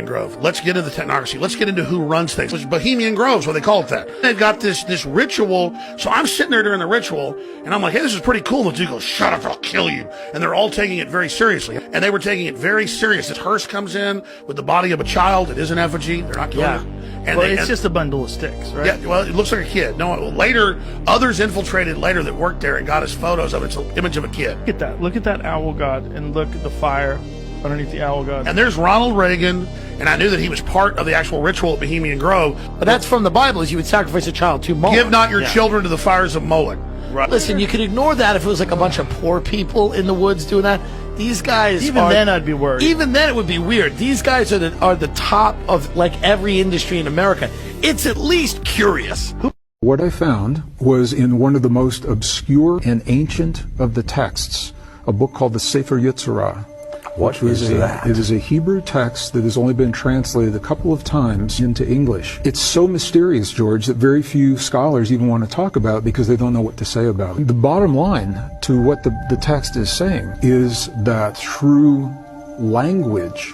Grove. Let's get into the technocracy. Let's get into who runs things. It's Bohemian Grove's what they call it that. They've got this ritual. So I'm sitting there during the ritual, and I'm like, hey, this is pretty cool. And the dude goes, shut up, I'll kill you. And they're all taking it very seriously. And they were taking it very serious. This hearse comes in with the body of a child. It is an effigy. They're not killing it. And it's just a bundle of sticks, right? Yeah, well, it looks like a kid. No, later, others infiltrated later that worked there and got us photos of it. It's an image of a kid. Look at that. Look at that owl god, and look at the fire underneath the owl god. And there's Ronald Reagan, and I knew that he was part of the actual ritual at Bohemian Grove. But that's from the Bible, is you would sacrifice a child to Moloch. Give not your children to the fires of Moloch. Right. Listen, you could ignore that if it was like a bunch of poor people in the woods doing that. These guys Even then I'd be worried. Even then it would be weird. These guys are the top of like every industry in America. It's at least curious. What I found was in one of the most obscure and ancient of the texts, a book called the Sefer Yetzirah. What is that? It is a Hebrew text that has only been translated a couple of times into English. It's so mysterious, George, that very few scholars even want to talk about it because they don't know what to say about it. The bottom line to what the text is saying is that through language,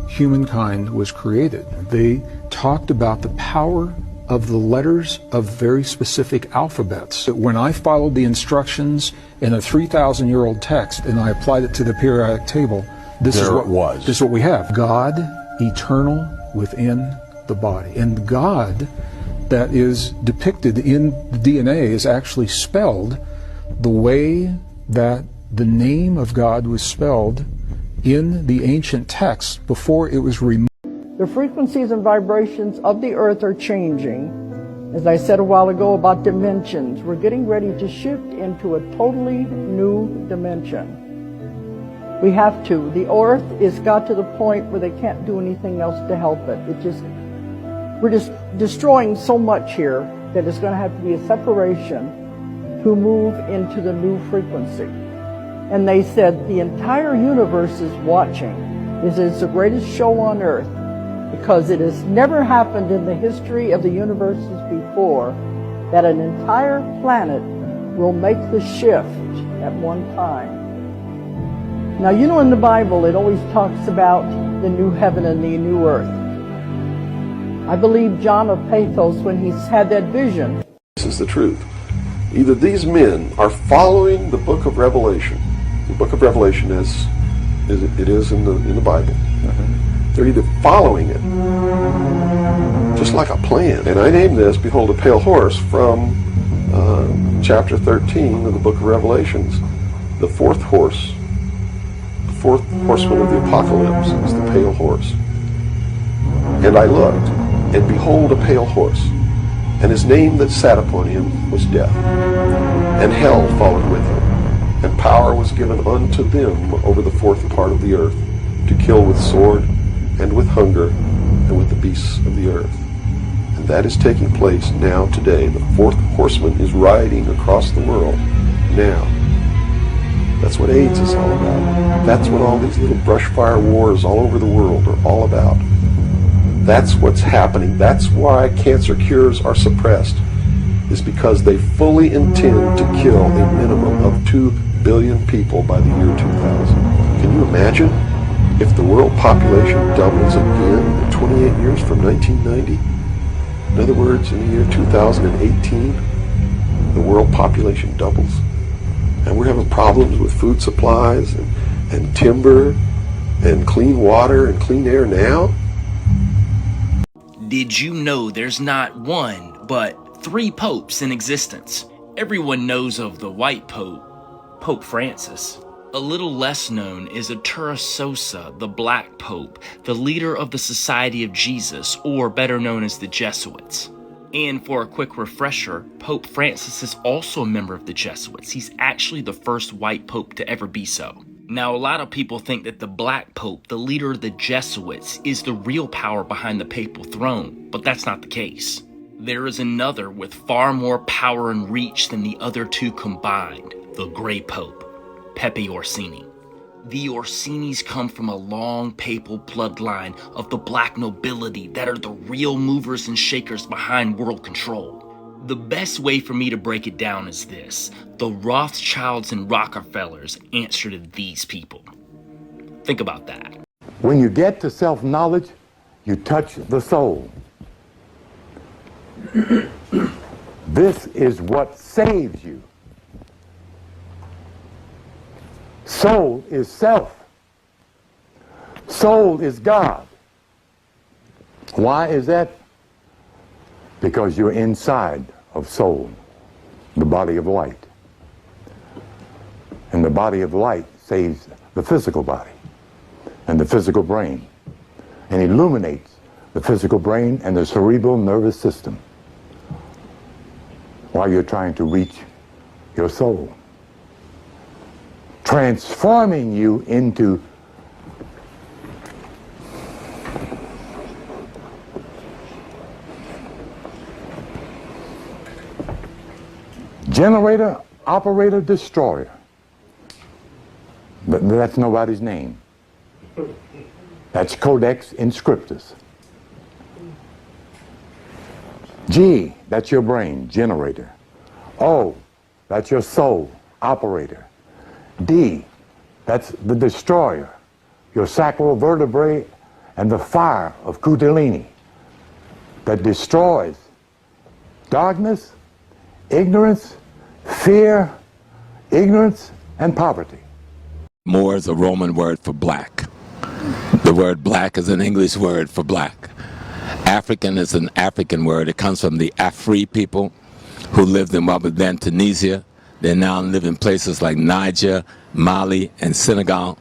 humankind was created. They talked about the power of the letters of very specific alphabets. When I followed the instructions in a 3,000-year-old text and I applied it to the periodic table, this is what we have. God, eternal within the body. And God that is depicted in the DNA is actually spelled the way that the name of God was spelled in the ancient text before it was removed. The frequencies and vibrations of the earth are changing. As I said a while ago about dimensions, we're getting ready to shift into a totally new dimension. We have to. The earth has got to the point where they can't do anything else to help it. We're just destroying so much here that it's going to have to be a separation to move into the new frequency. And they said the entire universe is watching. It's the greatest show on earth, because it has never happened in the history of the universes before that an entire planet will make the shift at one time. Now, you know, in the Bible, it always talks about the new heaven and the new earth. I believe John of Pathos, when he's had that vision. This is the truth. Either these men are following the book of Revelation. The book of Revelation is it is in the Bible. They're either following it, just like a plan. And I named this, Behold a Pale Horse, from chapter 13 of the book of Revelations. The fourth horse, the fourth horseman of the apocalypse is the pale horse. And I looked, and behold a pale horse, and his name that sat upon him was Death, and hell followed with him, and power was given unto them over the fourth part of the earth, to kill with sword, and with hunger, and with the beasts of the earth. And that is taking place now today. The fourth horseman is riding across the world now. That's what AIDS is all about. That's what all these little brush fire wars all over the world are all about. That's what's happening. That's why cancer cures are suppressed, is because they fully intend to kill a minimum of 2 billion people by the year 2000. Can you imagine if the world population doubles again in 28 years from 1990? In other words, in the year 2018, the world population doubles. And we're having problems with food supplies and timber and clean water and clean air now. Did you know there's not one, but 3 popes in existence? Everyone knows of the white pope, Pope Francis. A little less known is Arturo Sosa, the Black Pope, the leader of the Society of Jesus, or better known as the Jesuits. And for a quick refresher, Pope Francis is also a member of the Jesuits. He's actually the first white pope to ever be so. Now, a lot of people think that the Black Pope, the leader of the Jesuits, is the real power behind the papal throne, but that's not the case. There is another with far more power and reach than the other two combined, the Grey Pope, Pepe Orsini. The Orsinis come from a long papal bloodline of the black nobility that are the real movers and shakers behind world control. The best way for me to break it down is this: the Rothschilds and Rockefellers answer to these people. Think about that. When you get to self-knowledge, you touch the soul. This is what saves you. Soul is self. Soul is God. Why is that? Because you're inside of soul, the body of light. And the body of light saves the physical body and the physical brain, and illuminates the physical brain and the cerebral nervous system while you're trying to reach your soul, transforming you into generator, operator, destroyer. But that's nobody's name. That's Codex Inscriptus. G, that's your brain, generator. O, that's your soul, operator. D, that's the destroyer, your sacral vertebrae and the fire of Kundalini that destroys darkness, ignorance, fear, ignorance, and poverty. More is a Roman word for black. The word black is an English word for black. African is an African word. It comes from the Afri people who lived in what was then Tunisia. They now live in places like Niger, Mali, and Senegal,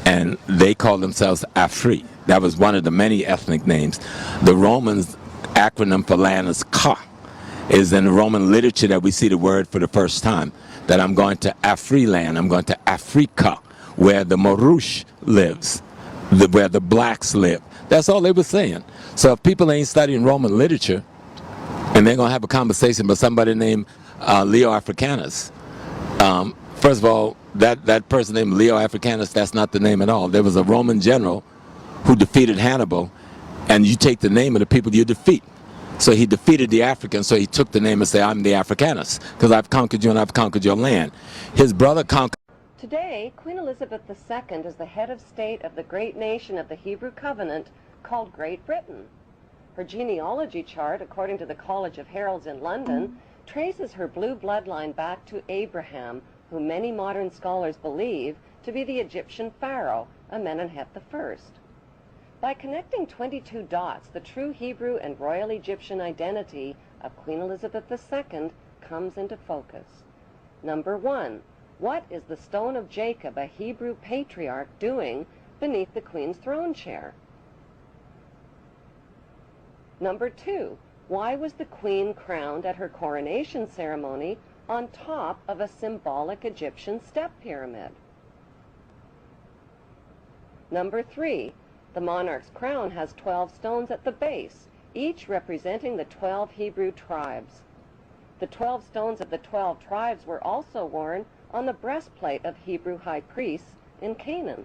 and they call themselves Afri. That was one of the many ethnic names. The Romans' acronym for land is Ka. It is in the Roman literature that we see the word for the first time, that I'm going to Afri land, I'm going to Africa, where the Morush lives, where the blacks live. That's all they were saying. So if people ain't studying Roman literature, and they're going to have a conversation with somebody named Leo Africanus, first of all, that person named Leo Africanus, that's not the name at all. There was a Roman general who defeated Hannibal, and you take the name of the people you defeat. So he defeated the Africans, so he took the name and said, I'm the Africanus, because I've conquered you and I've conquered your land. His brother conquered. Today, Queen Elizabeth II is the head of state of the great nation of the Hebrew covenant called Great Britain. Her genealogy chart, according to the College of Heralds in London, traces her blue bloodline back to Abraham, who many modern scholars believe to be the Egyptian pharaoh, Amenemhet I. By connecting 22 dots, the true Hebrew and royal Egyptian identity of Queen Elizabeth II comes into focus. Number 1. What is the stone of Jacob, a Hebrew patriarch, doing beneath the Queen's throne chair? Number 2. Why was the Queen crowned at her coronation ceremony on top of a symbolic Egyptian step pyramid? Number 3. The monarch's crown has 12 stones at the base, each representing the 12 Hebrew tribes. The 12 stones of the 12 tribes were also worn on the breastplate of Hebrew high priests in Canaan.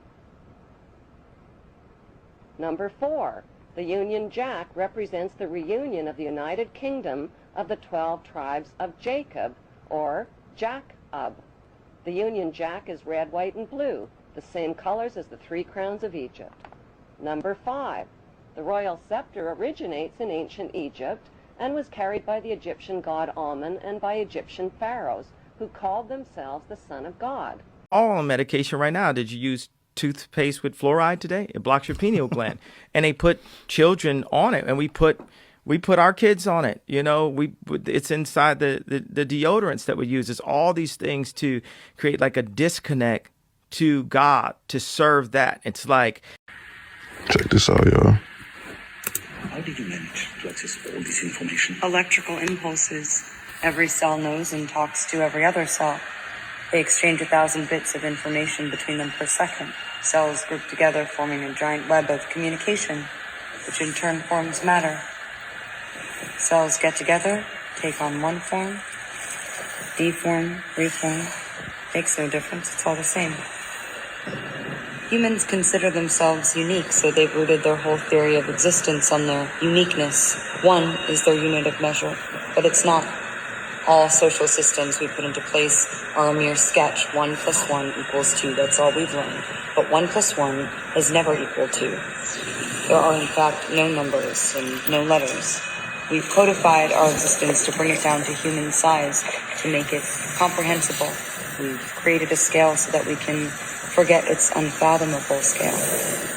Number 4. The Union Jack represents the reunion of the United Kingdom of the 12 tribes of Jacob, or Jacob. The Union Jack is red, white, and blue, the same colors as the 3 crowns of Egypt. Number 5. The royal scepter originates in ancient Egypt and was carried by the Egyptian god Amun and by Egyptian pharaohs, who called themselves the Son of God. All on medication right now. Did you use toothpaste with fluoride today? It blocks your pineal gland. And they put children on it, and we put our kids on it. You know, it's inside the deodorants that we use. It's all these things to create like a disconnect to God, to serve that. It's like, check this out, y'all. How did you manage to access all this information? Electrical impulses. Every cell knows and talks to every other cell. They exchange 1,000 bits of information between them per second. Cells group together, forming a giant web of communication, which in turn forms matter. Cells get together, take on one form, deform, reform. Makes no difference, it's all the same. Humans consider themselves unique, so they've rooted their whole theory of existence on their uniqueness. One is their unit of measure, but it's not. All social systems we put into place are a mere sketch. 1 + 1 = 2. That's all we've learned. But 1 + 1 is never equal to. there are in fact no numbers and no letters. We've codified our existence to bring it down to human size, to make it comprehensible. We've created a scale so that we can forget its unfathomable scale.